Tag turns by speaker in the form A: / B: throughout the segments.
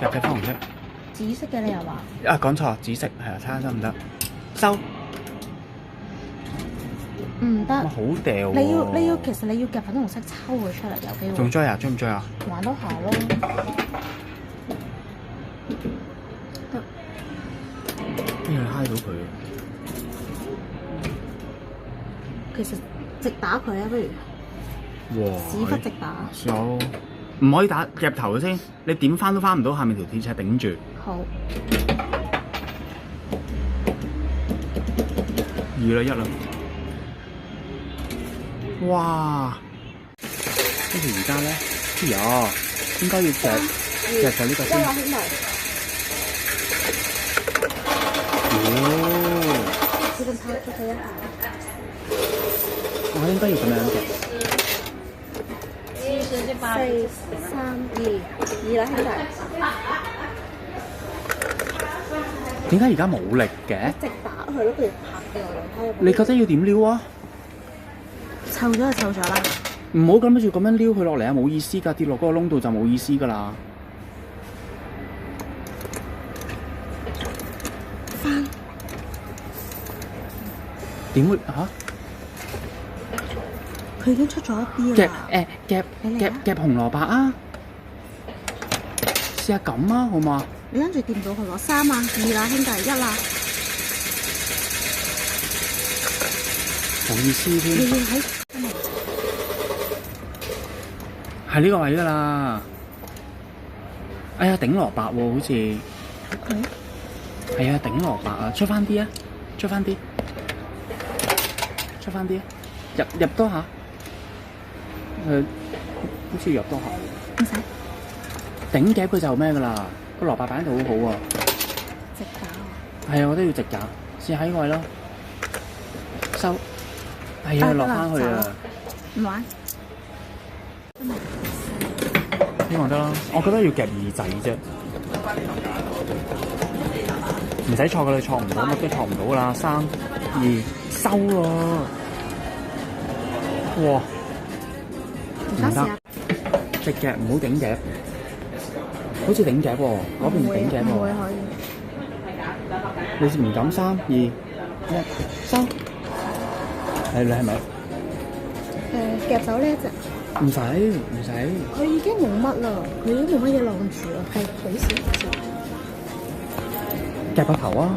A: 夾隻粉紅色。
B: 紫色嘅你又話？
A: 啊，講錯，紫色係啊，睇下得唔得？收。
B: 唔得。
A: 哇，好掉喎！
B: 其實你要夾粉紅色抽佢出嚟有機會。
A: 仲追啊？追唔追啊？
B: 玩多下咯。得。
A: 邊度揩到佢？
B: 其實直打佢啊，不如。
A: 哇！
B: 屎忽直打。
A: 有，唔可以打夾頭嘅先，你點翻都翻唔到，下面條鐵尺頂住。
B: 好。
A: 2啦1啦。哇！呢條而家咧，哎呀，應該要夾就呢個先。
B: 兄弟。
A: 哦！
B: 只咁拍咗佢一下。
A: 我應該要咁樣嘅。
B: 4、3、2啦，兄弟。
A: 點解而家冇力嘅？
B: 直打佢咯，不如拍掉佢。
A: 你覺得要點撩啊？
B: 湊咗就湊咗啦。
A: 唔好諗住咁樣撩佢落嚟啊！冇意思㗎，跌落嗰個窿度就冇意思㗎啦。
B: 翻。
A: 點會嚇？
B: 佢已經出咗一啲啦。
A: 夾紅蘿蔔啊！試下咁啊，好嘛？
B: 你跟住掂到佢攞3啊2啦，兄弟1啦。
A: 冇意思添。
B: 你要喺
A: 係呢個位㗎啦。哎呀，頂蘿蔔喎，好似。係啊，頂蘿蔔啊，出翻啲啊，出翻啲，出翻啲啊，入多下。好似入多下。
B: 唔使。
A: 頂夾佢就咩㗎啦，個蘿蔔擺喺度好好啊。
B: 直打。
A: 係啊，我都要直打，試下呢個位咯。收。係啊，落翻去啊。
B: 唔玩。
A: 希望得啦，我覺得要夾耳仔啫。唔使錯㗎，你錯唔到，乜都錯唔到㗎啦。3、2，收喎！哇！唔得，直夾唔好頂夾，好似頂夾喎，嗰邊頂夾喎。
B: 唔會可以。
A: 你唔敢3、2、1，收。你係咪？
B: 夾走呢一隻。
A: 唔使。
B: 佢已經冇乜啦，佢已經冇乜嘢晾住啦，係好少少。
A: 夾個頭啊！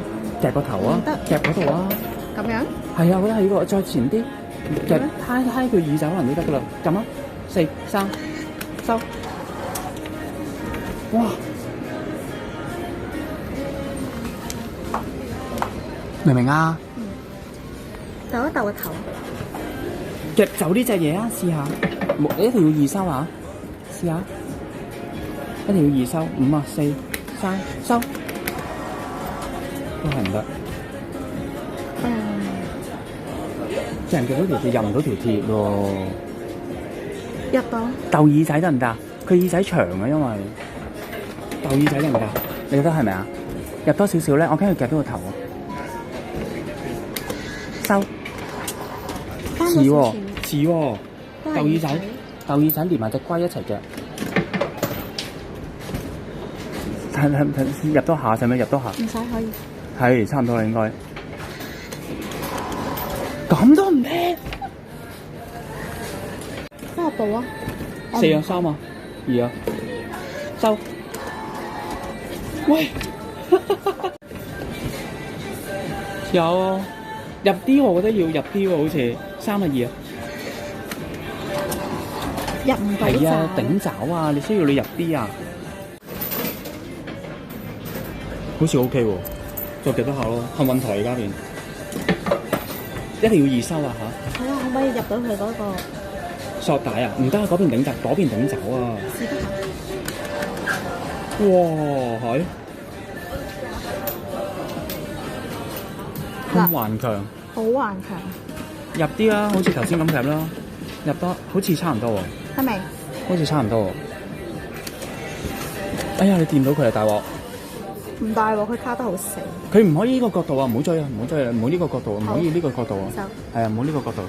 A: 夾嗰度啊！
B: 咁樣？
A: 係啊，我覺得係呢個，再前啲，夾揩佢耳仔可能都得噶啦。撳啊！4、3，收。哇！明唔明啊？
B: 鬥一鬥個頭。
A: 夾走呢隻嘢啊！試下，你一定要易收啊！試下，一定要易收。5啊4、3，收。都係唔得。啲人夾到條鐵入唔到條鐵喎。
B: 入到。
A: 鬥耳仔得唔得？佢耳仔長啊，因為鬥耳仔得唔得？你覺得係咪啊？入多少少咧，我驚佢夾到個頭啊！收。似喎，鬥耳仔連埋隻龜一齊嘅。入多下，使唔使入多下？
B: 唔使可以。
A: 係差唔多啦，應該。咁都唔叻。
B: 幫我報啊。
A: 4啊3啊2啊，收。喂。有。入啲我覺得要入啲喎，好似3啊2啊。
B: 入唔到
A: 係啊，頂爪啊，你需要你入啲啊。好似 OK 喎，再夾多下咯，幸運台而家邊。一定要易收啊嚇。
B: 係啊，可唔可以入到佢嗰個？
A: 索帶啊，唔得啊，嗰邊頂爪，嗰邊頂爪啊。
B: 試得下。
A: 哇，係。咁頑強。
B: 好頑強。
A: 入啲啦，好似頭先咁夾啦，入得好似差唔多喎。
B: 得未？
A: 好似差唔多喎。哎呀，你掂到佢啊，大鑊！
B: 唔大喎，佢卡得好死。
A: 佢唔可以呢個角度啊，唔好追啊，唔好追啊，唔好呢個角度，唔可以呢個角度啊。係啊，唔好呢個角度。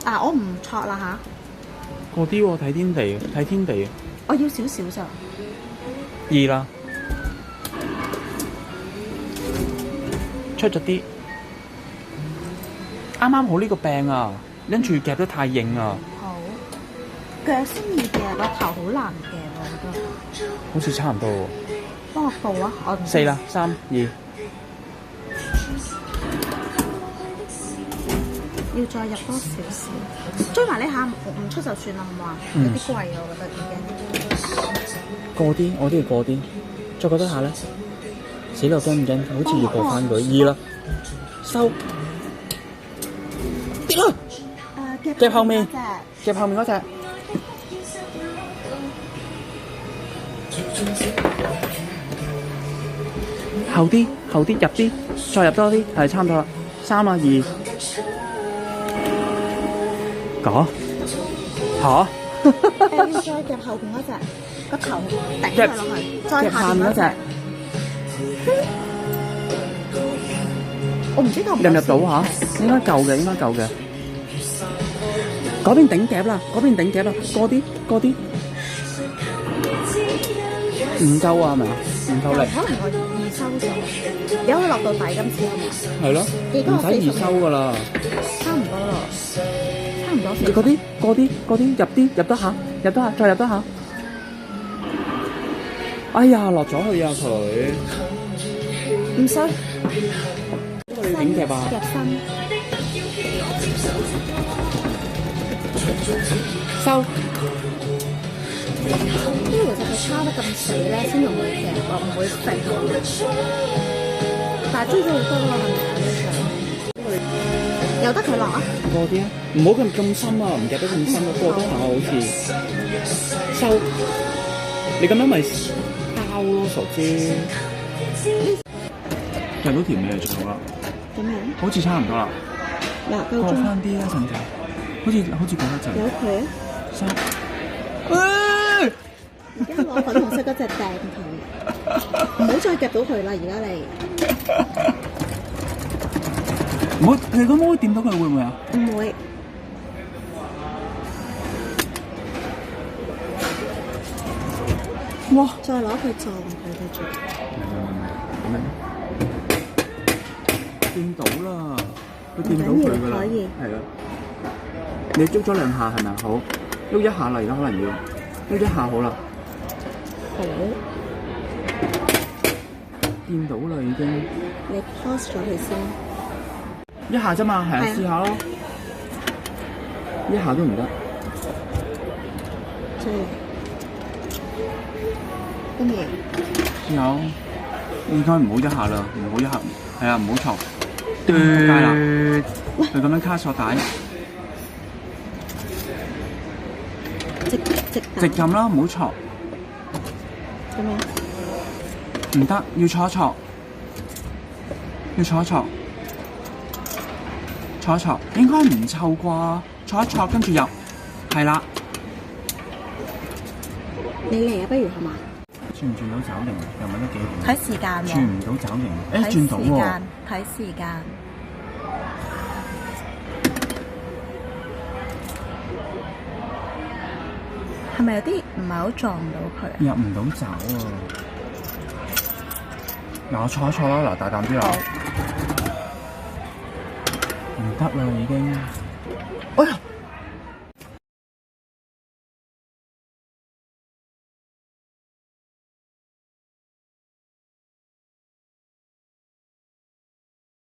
B: 啊，我唔錯啦嚇。
A: 過啲喎，睇天地，睇天地。
B: 我要少少咋。
A: 2啦，出咗啲，啱啱好呢個病啊，跟住夾得太硬啊，
B: 好，腳先易夾，個頭好難夾啊，我覺得。
A: 好似差唔多喎。
B: 幫我報啊，我唔知
A: 4啦，3、2，
B: 要再入多少少，追埋呢下唔出就算啦，好唔好啊？有啲貴啊，我覺得已經。
A: 過啲，我都要過啲，再過多下咧，死啦，驚唔驚？好似要過翻佢2啦，收，跌啦，夾後面，夾後面嗰隻。後啲，後啲，入啲，再入多啲，係差唔多啦。3啦，2，嚇？
B: 要再夾後邊嗰隻，個頭頂佢落去，再
A: 夾下面嗰隻，
B: 我唔知夠唔
A: 入唔入到嚇？應該夠嘅，應該夠嘅。嗰邊頂夾啦，嗰邊頂夾啦，過啲，過啲。唔夠啊，係咪啊？唔夠力。
B: 可能我易收咗，有佢落到底今次係咪？
A: 係咯，唔使易收噶啦。
B: 差唔多咯，差唔多。
A: 你嗰啲，嗰啲，嗰啲入啲，入得下，入得下，再入得下。哎呀，落咗去啊佢。
B: 唔收。
A: 你頂夾啊？
B: 夾身。
A: 收。
B: 因為其實佢抄得咁死咧，先容易夾咯，唔會肥到。但係追咗好多啦，係咪啊？呢場由得佢落啊！
A: 過啲啊，唔好咁深啊，唔夾得咁深啊，過多下好似收。你咁樣咪包咯，傻豬。入到條尾就最好啦。
B: 點樣？
A: 好似差唔多啦。
B: 嗱，夠鐘。
A: 過翻啲啊，甚至好似過得滯。
B: 有佢啊！
A: 收。
B: 而家攞粉紅色嗰隻掟佢，唔好再夾到佢啦！而家你
A: 唔好，你咁可以掂到佢會唔會啊？
B: 唔會。
A: 哇！
B: 再攞佢撞佢繼續。
A: 掂到啦，佢掂到佢㗎啦，係啊。你捉咗2下係咪啊？好，喐1下啦，而家可能要喐1下好啦。
B: 好，
A: 掂到啦已經。
B: 你 pause 咗佢先。
A: 1下啫嘛，係啊，試下咯。1下都唔得。
B: 追。跟住。
A: 有，應該唔好1下啦，唔好1下，係啊，唔好嘈。對啦，佢咁樣卡索帶。直撳啦，唔好嘈。
B: 咁樣？
A: 唔得，要坐一坐，要坐一坐，坐一坐，應該唔臭啩？坐一坐，跟住入，係啦。
B: 你嚟啊，不如係嘛？
A: 轉唔轉到爪型？又問得幾好？
B: 睇時間喎。
A: 轉唔到爪型，誒轉到喎。
B: 睇時間。係咪有啲唔係好撞到佢？
A: 入唔到爪啊！嗱，我坐一坐啦，嗱，大膽啲啦。唔得啦，已經。哎呀！